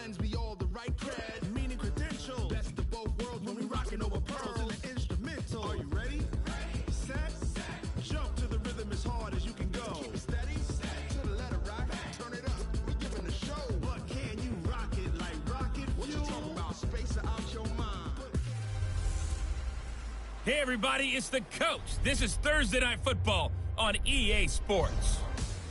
lends me all the right cred, meaning credentials. Best of both worlds when we rockin' over pearls in the instrumental. Are you ready? Set. Jump to the rhythm as hard as you can go. Keep it steady. To the letter rock. Turn it up. We giving a show. But can you rock it like rocket fuel? What you talking about? Space out your mind. Hey everybody, it's the Coach. This is Thursday Night Football on EA Sports.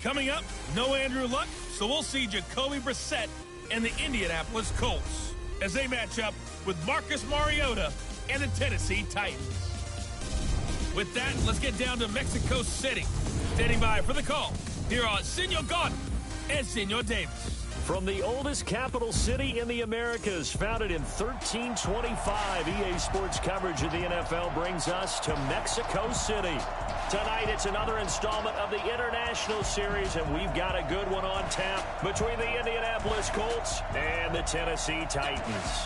Coming up, no Andrew Luck, so we'll see Jacoby Brissett and the Indianapolis Colts as they match up with Marcus Mariota and the Tennessee Titans. With that, let's get down to Mexico City. Standing by for the call, here are Senor Gordon and Senor Davis. From the oldest capital city in the Americas, founded in 1325, EA Sports coverage of the NFL brings us to Mexico City. Tonight, it's another installment of the International Series, and we've got a good one on tap between the Indianapolis Colts and the Tennessee Titans.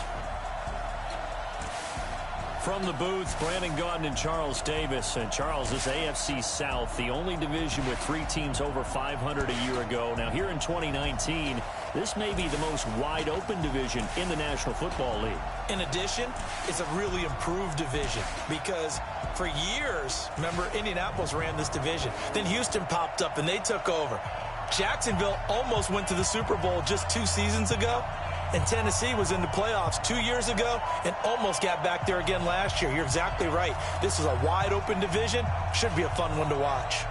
From the booth, Brandon Gaudin and Charles Davis. And Charles, this AFC South, the only division with 3 teams over 500 a year ago. Now, here in 2019, this may be the most wide-open division in the National Football League. In addition, it's a really improved division because for years, remember, Indianapolis ran this division. Then Houston popped up and they took over. Jacksonville almost went to the Super Bowl just 2 seasons ago. And Tennessee was in the playoffs 2 years ago and almost got back there again last year. You're exactly right. This is a wide-open division. Should be a fun one to watch.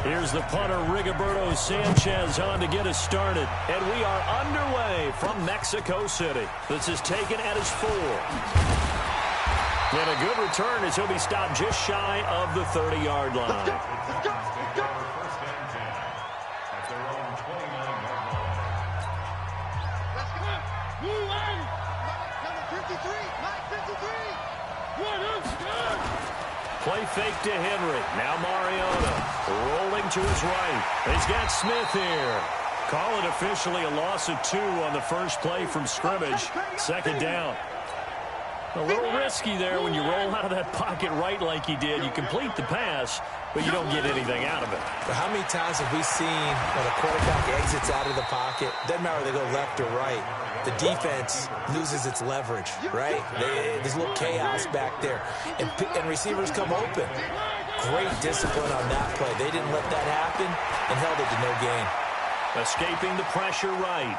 Here's the punter, Rigoberto Sanchez, on to get us started. And we are underway from Mexico City. This is taken at his 4. And a good return as he'll be stopped just shy of the 30-yard line. Play fake to Henry. Now Mariota rolling to his right. He's got Smith here. Call it officially a loss of 2 on the first play from scrimmage. Second down. A little risky there when you roll out of that pocket right like he did. You complete the pass, but you don't get anything out of it. But how many times have we seen when a quarterback exits out of the pocket? Doesn't matter whether they go left or right. The defense loses its leverage, right? There's a little chaos back there. And receivers come open. Great discipline on that play. They didn't let that happen and held it to no gain. Escaping the pressure right.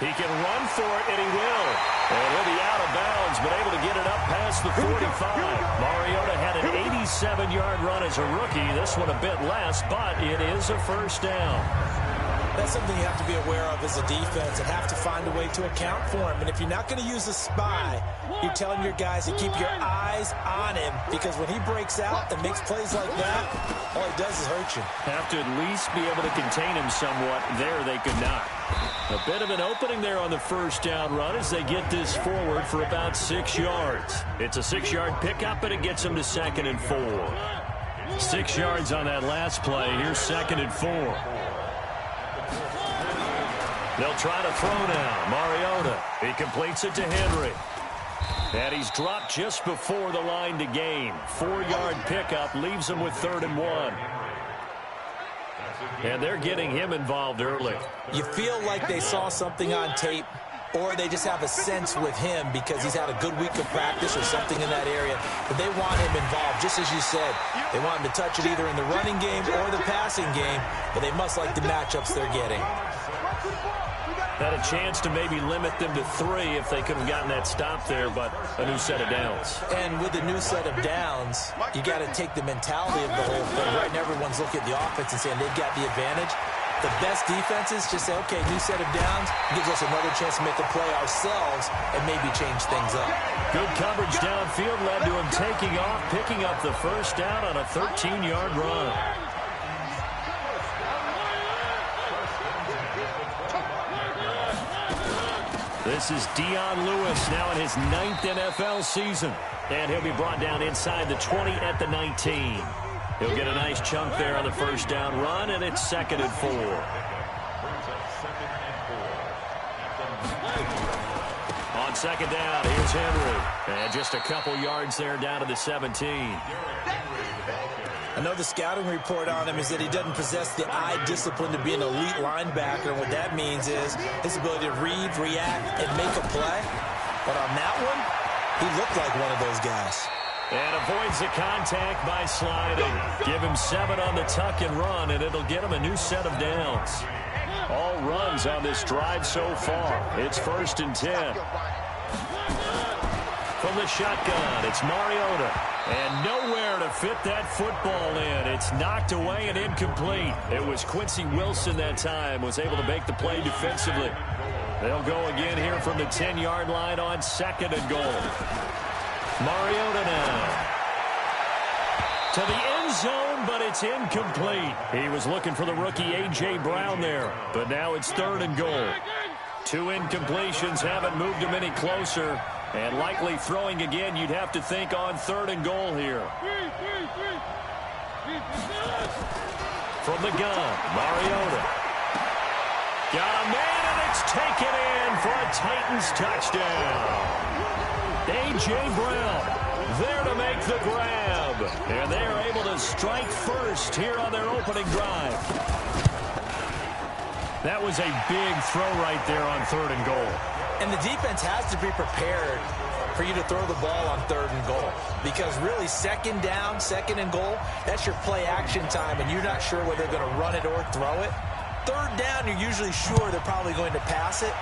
He can run for it, and he will. And he'll be out of bounds, but able to get it up past the 45. Mariota had an 87-yard run as a rookie. This one a bit less, but it is a first down. That's something you have to be aware of as a defense and have to find a way to account for him. And if you're not going to use a spy, you're telling your guys to keep your eyes on him because when he breaks out and makes plays like that, all he does is hurt you. Have to at least be able to contain him somewhat. There they could not. A bit of an opening there on the first down run as they get this forward for about 6 yards. It's a 6-yard pickup, and it gets them to 2nd and 4. 6 yards on that last play. Here's 2nd and 4. They'll try to throw now. Mariota. He completes it to Henry. And he's dropped just before the line to gain. 4-yard pickup leaves him with 3rd and 1. And they're getting him involved early. You feel like they saw something on tape, or they just have a sense with him because he's had a good week of practice or something in that area. But they want him involved, just as you said. They want him to touch it either in the running game or the passing game, but they must like the matchups they're getting. Had a chance to maybe limit them to 3 if they could have gotten that stop there, but a new set of downs. And with a new set of downs, you got to take the mentality of the whole thing. Right now, everyone's looking at the offense and saying they've got the advantage. The best defenses just say, okay, new set of downs gives us another chance to make a play ourselves and maybe change things up. Good coverage downfield led to him taking off, picking up the first down on a 13-yard run. This is Dion Lewis now in his 9th NFL season. And he'll be brought down inside the 20 at the 19. He'll get a nice chunk there on the first down run, and it's 2nd and 4. On 2nd down, here's Henry. And just a couple yards there down to the 17. I know the scouting report on him is that he doesn't possess the eye discipline to be an elite linebacker. And what that means is his ability to read, react, and make a play. But on that one, he looked like one of those guys. And avoids the contact by sliding. Give him 7 on the tuck and run, and it'll get him a new set of downs. All runs on this drive so far. It's 1st and 10. From the shotgun, it's Mariota. And nowhere to fit that football in. It's knocked away and incomplete. It was Quincy Wilson that time, was able to make the play defensively. They'll go again here from the 10-yard line on 2nd and goal. Mariota now to the end zone, but it's incomplete. He was looking for the rookie A.J. Brown there, but now it's 3rd and goal. 2 incompletions haven't moved him any closer, and likely throwing again, you'd have to think on 3rd and goal here. From the gun, Mariota. Got a man, and it's taken in for a Titans touchdown. A.J. Brown there to make the grab. And they are able to strike first here on their opening drive. That was a big throw right there on 3rd and goal. And the defense has to be prepared for you to throw the ball on 3rd and goal. Because really, 2nd down, 2nd and goal, that's your play action time, and you're not sure whether they're going to run it or throw it. 3rd down, you're usually sure they're probably going to pass it.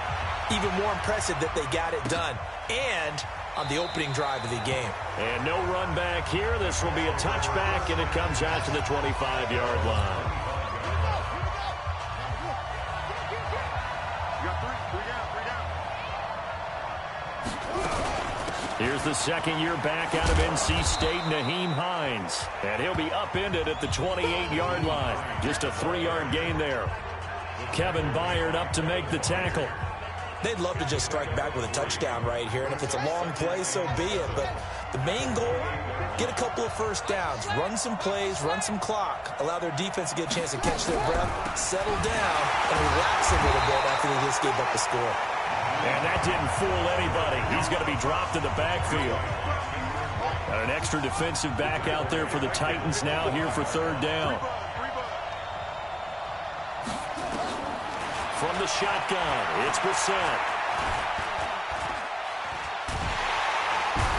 Even more impressive that they got it done. And on the opening drive of the game. And no run back here. This will be a touchback, and it comes out to the 25-yard line. Here's the 2nd-year back out of NC State, Nyheim Hines. And he'll be upended at the 28-yard line. Just a 3-yard gain there. Kevin Byard up to make the tackle. They'd love to just strike back with a touchdown right here, and if it's a long play, so be it. But the main goal, get a couple of first downs, run some plays, run some clock, allow their defense to get a chance to catch their breath, settle down, and relax a little bit after they just gave up the score. And that didn't fool anybody. He's going to be dropped in the backfield. Got an extra defensive back out there for the Titans now here for 3rd down. From the shotgun, it's Brissett.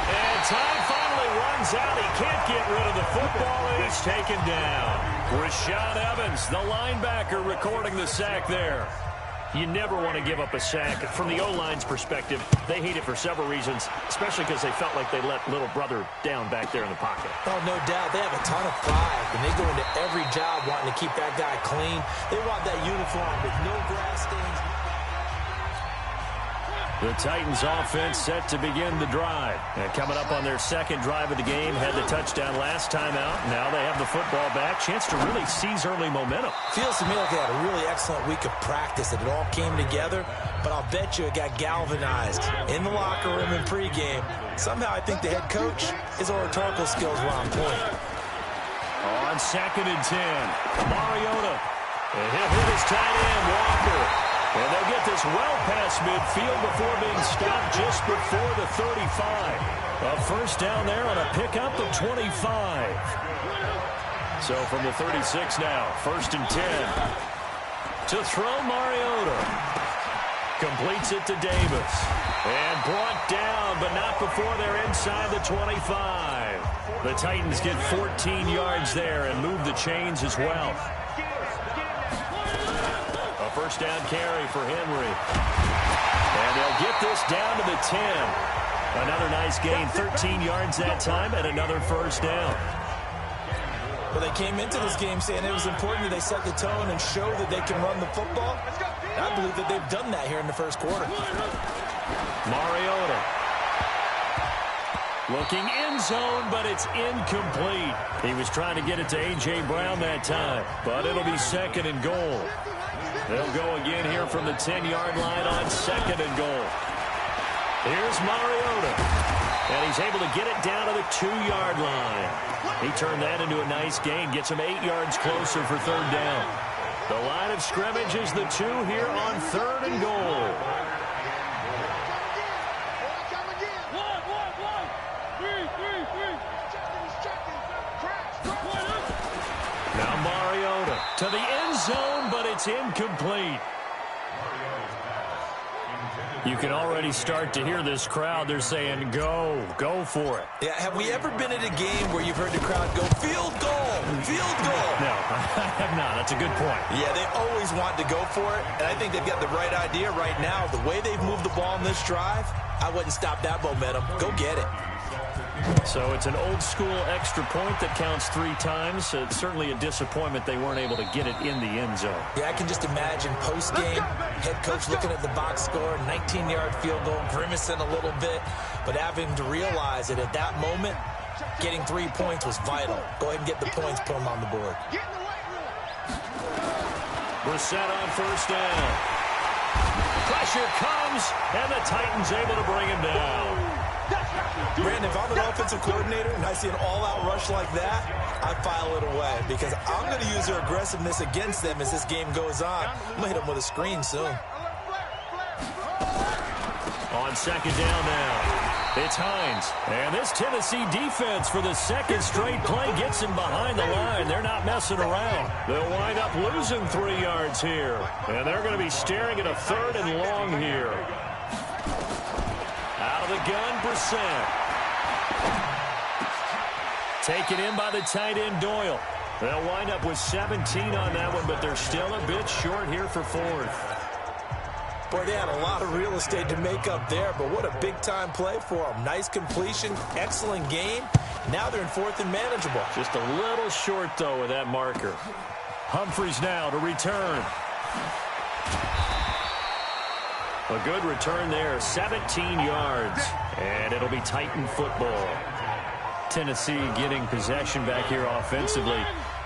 And time finally runs out. He can't get rid of the football, and he's taken down. Rashaan Evans, the linebacker, recording the sack there. You never want to give up a sack. From the O-line's perspective, they hate it for several reasons, especially because they felt like they let little brother down back there in the pocket. Oh, no doubt. They have a ton of pride, and they go into every job wanting to keep that guy clean. They want that uniform with no grass stains. The Titans offense set to begin the drive. And coming up on their 2nd drive of the game, had the touchdown last time out. Now they have the football back. Chance to really seize early momentum. Feels to me like they had a really excellent week of practice, that it all came together. But I'll bet you it got galvanized in the locker room in pregame. Somehow I think the head coach, his oratorical skills were on point. On 2nd and 10, Mariota. And he'll hit his tight end, Walker. And they'll get this well past midfield before being stopped just before the 35. A first down there on a pickup of 25. So from the 36 now, 1st and 10. To throw, Mariota. Completes it to Davis. And brought down, but not before they're inside the 25. The Titans get 14 yards there and move the chains as well. First down carry for Henry. And they'll get this down to the 10. Another nice gain, 13 yards that time, and another first down. Well, they came into this game saying it was important that they set the tone and show that they can run the football. I believe that they've done that here in the 1st quarter. Mariota. Looking end zone, but it's incomplete. He was trying to get it to A.J. Brown that time, but it'll be 2nd and goal. They'll go again here from the 10-yard line on 2nd and goal. Here's Mariota. And he's able to get it down to the 2-yard line. He turned that into a nice gain. Gets him 8 yards closer for 3rd down. The line of scrimmage is the 2 here on 3rd and goal. To the end zone, but it's incomplete. You can already start to hear this crowd. They're saying, go for it. Yeah, have we ever been at a game where you've heard the crowd go, field goal, field goal? No, I have not. That's a good point. Yeah, they always want to go for it, and I think they've got the right idea right now. The way they've moved the ball in this drive, I wouldn't stop that momentum. Go get it. So it's an old-school extra point that counts 3 times. It's certainly a disappointment they weren't able to get it in the end zone. Yeah, I can just imagine post-game, head coach looking at the box score, 19-yard field goal, grimacing a little bit, but having to realize that at that moment, getting 3 points was vital. Go ahead and get the points, put them on the board. Brissett on first down. Pressure comes, and the Titans able to bring him down. Brandon, if I'm an offensive coordinator and I see an all-out rush like that, I file it away because I'm going to use their aggressiveness against them as this game goes on. I'm going to hit them with a screen soon. On second down now, it's Hines. And this Tennessee defense for the second straight play gets him behind the line. They're not messing around. They'll wind up losing 3 yards here. And they're going to be staring at a 3rd and long here. Out of the gun, Brissett. Taken in by the tight end, Doyle. They'll wind up with 17 on that one, but they're still a bit short here for 4th. Boy, they had a lot of real estate to make up there, but what a big-time play for them. Nice completion, excellent game. Now they're in 4th and manageable. Just a little short, though, with that marker. Humphries now to return. A good return there, 17 yards, and it'll be Titan football. Tennessee getting possession back here offensively.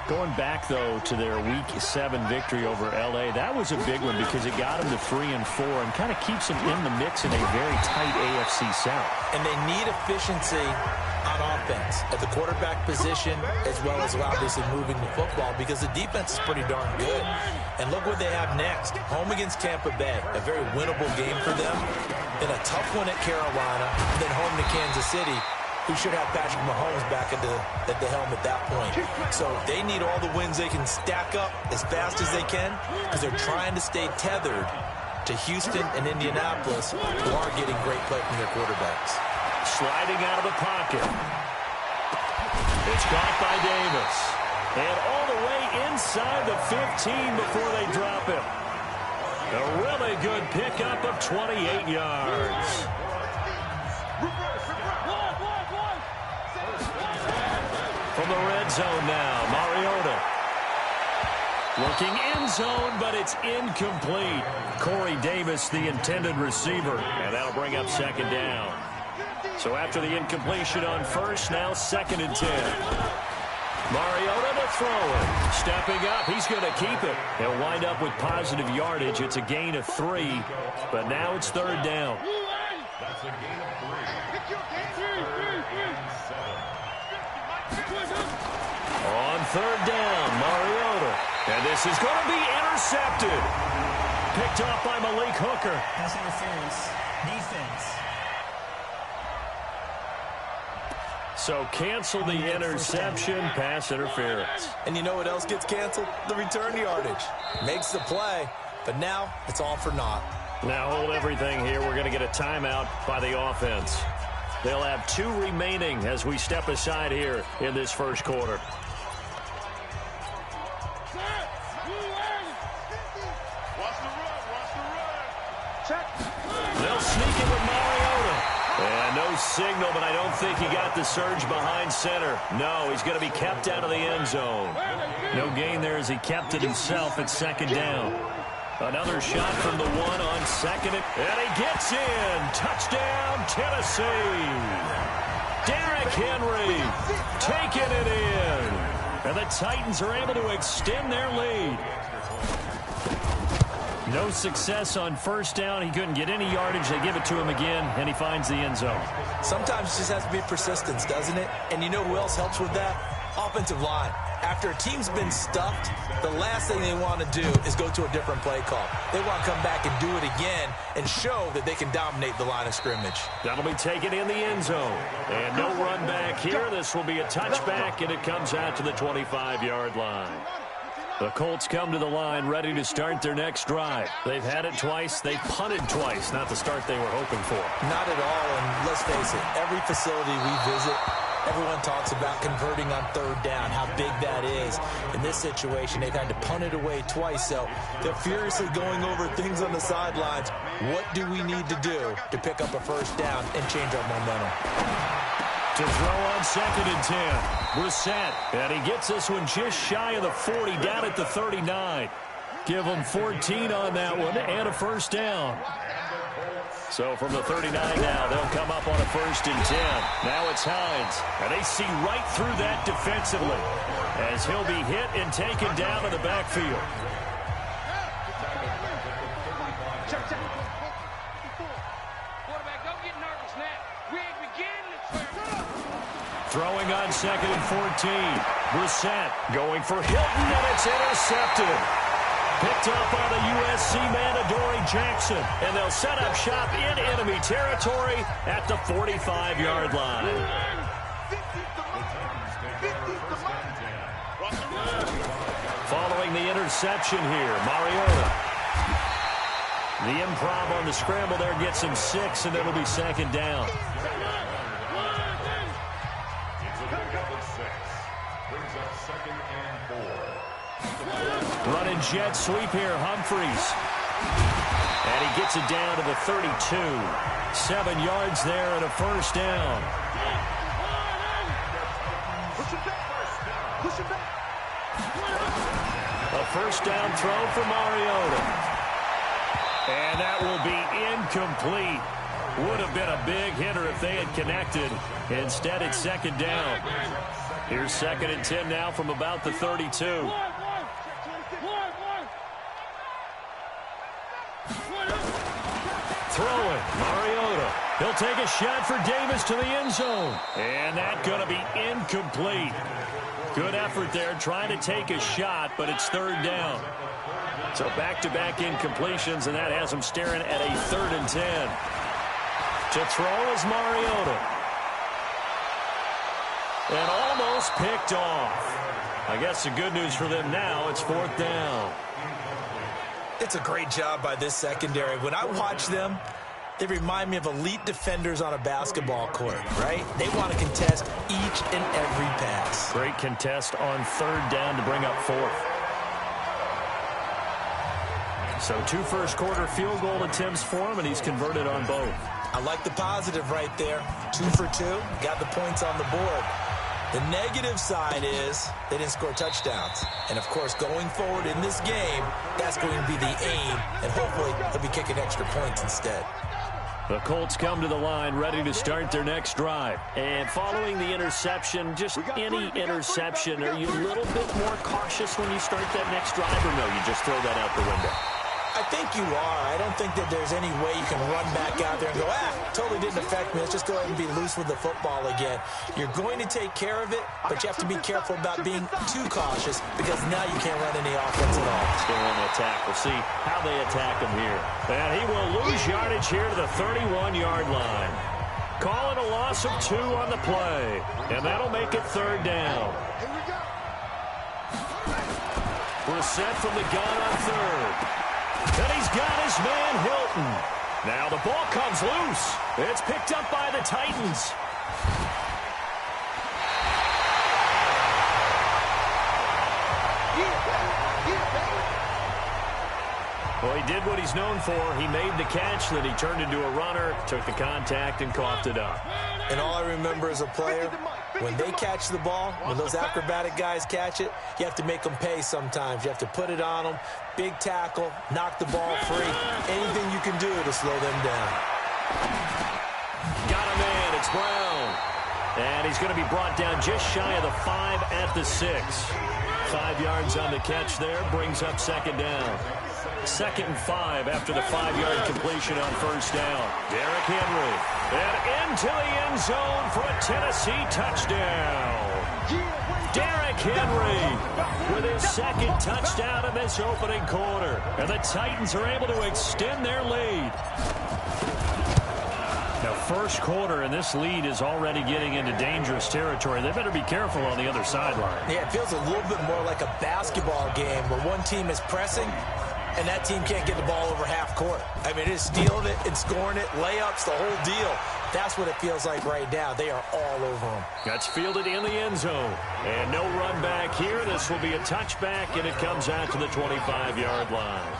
Going back, though, to their Week 7 victory over L.A., that was a big one because it got them to 3-4 and kind of keeps them in the mix in a very tight AFC South. And they need efficiency on offense at the quarterback position as well as obviously moving the football because the defense is pretty darn good. And look what they have next. Home against Tampa Bay, a very winnable game for them. Then a tough one at Carolina, then home to Kansas City, who should have Patrick Mahomes back at the helm at that point. So they need all the wins they can stack up as fast as they can because they're trying to stay tethered to Houston and Indianapolis, who are getting great play from their quarterbacks. Sliding out of the pocket. It's caught by Davis. And all the way inside the 15 before they drop him. A really good pickup of 28 yards. From the red zone now, Mariota. Looking end zone, but it's incomplete. Corey Davis, the intended receiver, and that'll bring up second down. So after the incompletion on first, now 2nd and 10. Mariota to throw it. Stepping up, he's going to keep it. He'll wind up with positive yardage. It's a gain of 3, but now it's 3rd down. That's a gain of 3. On 3rd down, Mariota. And this is going to be intercepted. Picked off by Malik Hooker. Pass interference. Defense. So cancel the interception, pass interference. And you know what else gets canceled? The return yardage. Makes the play, but now it's all for naught. Now hold everything here. We're going to get a timeout by the offense. They'll have 2 remaining as we step aside here in this first quarter. They'll sneak it with Mariota. And no signal, but I don't think he got the surge behind center. No, he's going to be kept out of the end zone. No gain there as he kept it himself at 2nd down. Another shot from the 1 on 2nd. And he gets in. Touchdown, Tennessee. Derrick Henry taking it in. And the Titans are able to extend their lead. No success on first down. He couldn't get any yardage. They give it to him again, and he finds the end zone. Sometimes it just has to be persistence, doesn't it? And you know who else helps with that? Offensive line. After a team's been stuffed, the last thing they want to do is go to a different play call. They want to come back and do it again and show that they can dominate the line of scrimmage. That'll be taken in the end zone. And no run back here. This will be a touchback, and it comes out to the 25-yard line. The Colts come to the line ready to start their next drive. They've had it twice. They've punted twice. Not the start they were hoping for. Not at all, and let's face it, every facility we visit, everyone talks about converting on third down, how big that is. In this situation, they've had to punt it away twice, so they're furiously going over things on the sidelines. What do we need to do to pick up a first down and change our momentum? To throw on 2nd and 10. Brissett, and he gets this one just shy of the 40, down at the 39. Give them 14 on that one and a first down. So from the 39 now, they'll come up on a 1st and 10. Now it's Hines, and they see right through that defensively as he'll be hit and taken down in the backfield. Throwing on 2nd and 14. Brissett going for Hilton, and it's intercepted. Picked up by the USC man, Adoree Jackson. And they'll set up shop in enemy territory at the 45-yard line. Following the interception here, Mariota. The improv on the scramble there gets him 6, and it'll be 2nd down. Running jet sweep here, Humphreys. And he gets it down to the 32. 7 yards there and a first down. A first down throw for Mariota. And that will be incomplete. Would have been a big hitter if they had connected. Instead, it's 2nd down. Here's 2nd and 10 now from about the 32. Throwing, Mariota. He'll take a shot for Davis to the end zone. And that's going to be incomplete. Good effort there trying to take a shot, but it's 3rd down. So back-to-back incompletions, and that has him staring at a 3rd and 10. To throw is Mariota. And almost picked off. I guess the good news for them now, it's 4th down. It's a great job by this secondary. When I watch them, they remind me of elite defenders on a basketball court, right? They want to contest each and every pass. Great contest on 3rd down to bring up 4th. So 2 first-quarter field goal attempts for him, and he's converted on both. I like the positive right there. 2 for 2, got the points on the board. The negative side is they didn't score touchdowns. And, of course, going forward in this game, that's going to be the aim, and hopefully they'll be kicking extra points instead. The Colts come to the line ready to start their next drive. And following the interception, just any interception, are you a little bit more cautious when you start that next drive, or no, you just throw that out the window? I think you are. I don't think that there's any way you can run back out there and go, totally didn't affect me. Let's just go ahead and be loose with the football again. You're going to take care of it, but you have to be careful about being too cautious because now you can't run any offense at all. Still on the attack. We'll see how they attack him here. And he will lose yardage here to the 31-yard line. Calling a loss of 2 on the play. And that'll make it 3rd down. Brissett from the gun on 3rd. And he's got his man, Hilton. Now the ball comes loose. It's picked up by the Titans. Well, he did what he's known for. He made the catch, then he turned into a runner, took the contact, and coughed it up. And all I remember as a player, when they catch the ball, when those acrobatic guys catch it, you have to make them pay sometimes. You have to put it on them, big tackle, knock the ball free. Anything you can do to slow them down. Got a man, it's Brown. And he's going to be brought down just shy of the 5 at the 6. 5 yards on the catch there, brings up 2nd down. 2nd and 5 after the 5-yard completion on 1st down. Derrick Henry. And into the end zone for a Tennessee touchdown. Derrick Henry with his 2nd touchdown in this opening quarter. And the Titans are able to extend their lead. Now, first quarter, and this lead is already getting into dangerous territory. They better be careful on the other sideline. Yeah, it feels a little bit more like a basketball game where one team is pressing and that team can't get the ball over half court. I mean, it's stealing it and scoring it, layups, the whole deal. That's what it feels like right now. They are all over them. That's fielded in the end zone. And no run back here. This will be a touchback, and it comes out to the 25-yard line.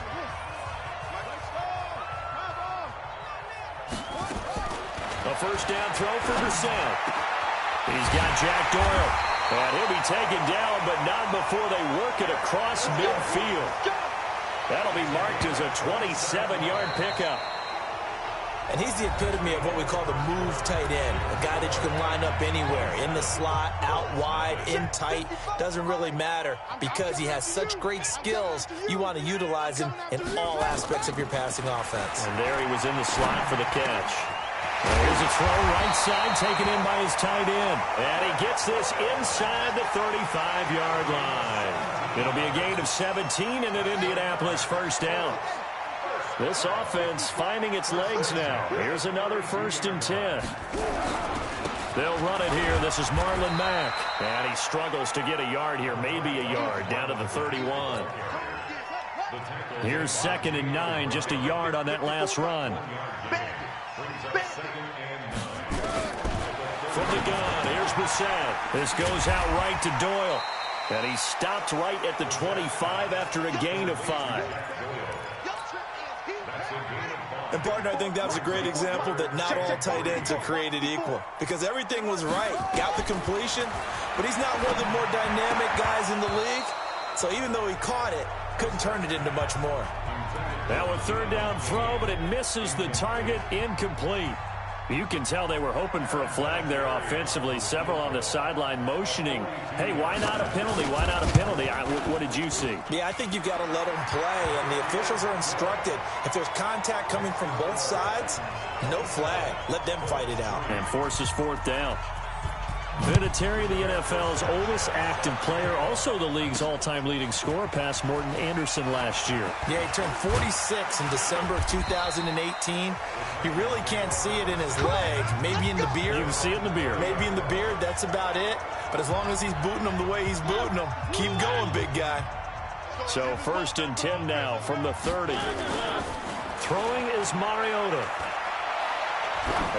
A first down throw for Brissett. He's got Jack Doyle. And he'll be taken down, but not before they work it across midfield. That'll be marked as a 27-yard pickup. And he's the epitome of what we call the move tight end, a guy that you can line up anywhere, in the slot, out wide, in tight, doesn't really matter because he has such great skills. You want to utilize him in all aspects of your passing offense. And there he was in the slot for the catch. And here's a throw right side taken in by his tight end. And he gets this inside the 35-yard line. It'll be a gain of 17 and an Indianapolis first down. This offense finding its legs now. Here's another 1st and 10. They'll run it here. This is Marlon Mack. And he struggles to get a yard here, maybe a yard, down to the 31. Here's 2nd and 9, just a yard on that last run. From the gun, here's Brissett. This goes out right to Doyle. And he stopped right at the 25 after a gain of 5. And, partner, I think that was a great example that not all tight ends are created equal. Because everything was right. Got the completion, but he's not one of the more dynamic guys in the league. So even though he caught it, couldn't turn it into much more. Now a 3rd down throw, but it misses the target, incomplete. You can tell they were hoping for a flag there offensively. Several on the sideline motioning, hey, why not a penalty? Why not a penalty? What did you see? Yeah, I think you've got to let them play, and the officials are instructed. If there's contact coming from both sides, no flag. Let them fight it out. And forces 4th down. Vinatieri, the NFL's oldest active player, also the league's all-time leading scorer, past Morton Anderson last year. Yeah, he turned 46 in December of 2018. You really can't see it in his leg, maybe in the beard. You can see it in the beard. Maybe in the beard, that's about it. But as long as he's booting them the way he's booting them, keep going, big guy. So 1st and 10 now from the 30. Throwing is Mariota.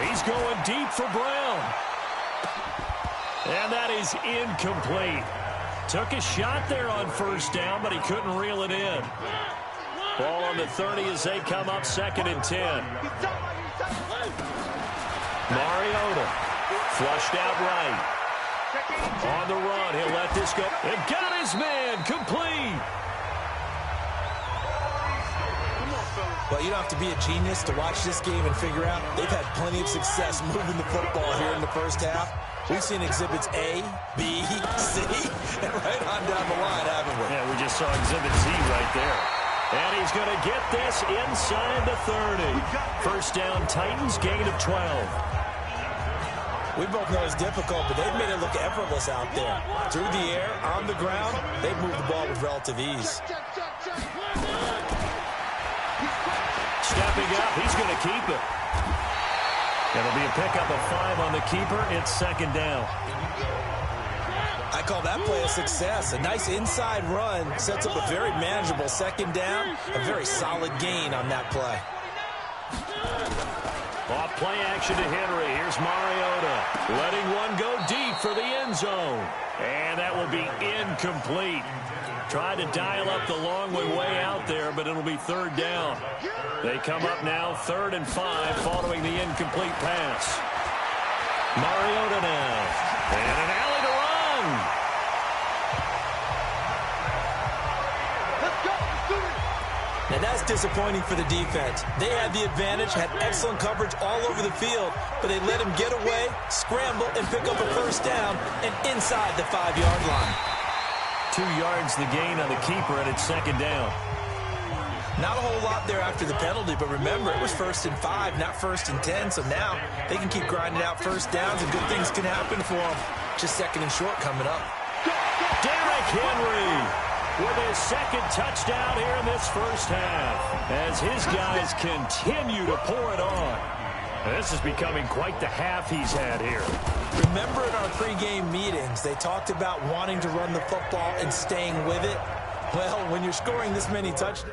He's going deep for Brown. And that is incomplete. Took a shot there on 1st down, but he couldn't reel it in. Ball on the 30 as they come up 2nd and 10. Mariota flushed out right. On the run, he'll let this go. And got his man, complete. Well, you don't have to be a genius to watch this game and figure out they've had plenty of success moving the football here in the first half. We've seen exhibits A, B, C, and right on down the line, haven't we? Yeah, we just saw exhibit Z right there. And he's going to get this inside the 30. 1st down, Titans, gain of 12. We both know it's difficult, but they've made it look effortless out there. Through the air, on the ground, they've moved the ball with relative ease. Stepping up, he's going to keep it. It'll be a pickup of 5 on the keeper. It's 2nd down. I call that play a success. A nice inside run sets up a very manageable 2nd down. A very solid gain on that play. Off play action to Henry. Here's Mariota. Letting one go deep for the end zone. And that will be incomplete. Tried to dial up the long one way out there, but it'll be 3rd down. They come up now 3rd and 5 following the incomplete pass. Mariota now. And an alley to run. Now that's disappointing for the defense. They had the advantage, had excellent coverage all over the field, but they let him get away, scramble, and pick up a 1st down and inside the 5-yard line. 2 yards the gain on the keeper, and it's 2nd down. Not a whole lot there after the penalty, but remember, it was 1st and 5, not 1st and 10, so now they can keep grinding out 1st downs, and good things can happen for them. Just 2nd and short coming up. Derrick Henry with his 2nd touchdown here in this first half as his guys continue to pour it on. This is becoming quite the half he's had here. Remember in our pregame meetings, they talked about wanting to run the football and staying with it? Well, when you're scoring this many touchdowns.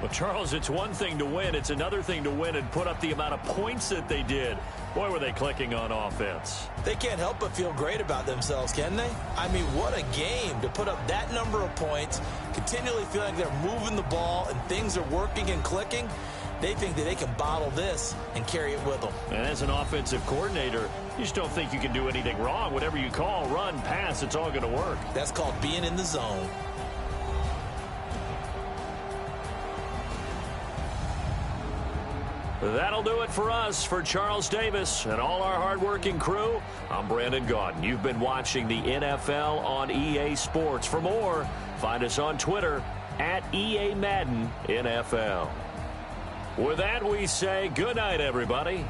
Well, Charles, it's one thing to win. It's another thing to win and put up the amount of points that they did. Boy, were they clicking on offense. They can't help but feel great about themselves, can they? I mean, what a game to put up that number of points, continually feeling like they're moving the ball and things are working and clicking. They think that they can bottle this and carry it with them. And as an offensive coordinator, you just don't think you can do anything wrong. Whatever you call, run, pass, it's all going to work. That's called being in the zone. That'll do it for us. For Charles Davis and all our hardworking crew, I'm Brandon Gaudin. You've been watching the NFL on EA Sports. For more, find us on Twitter at EA Madden NFL. With that, we say good night, everybody.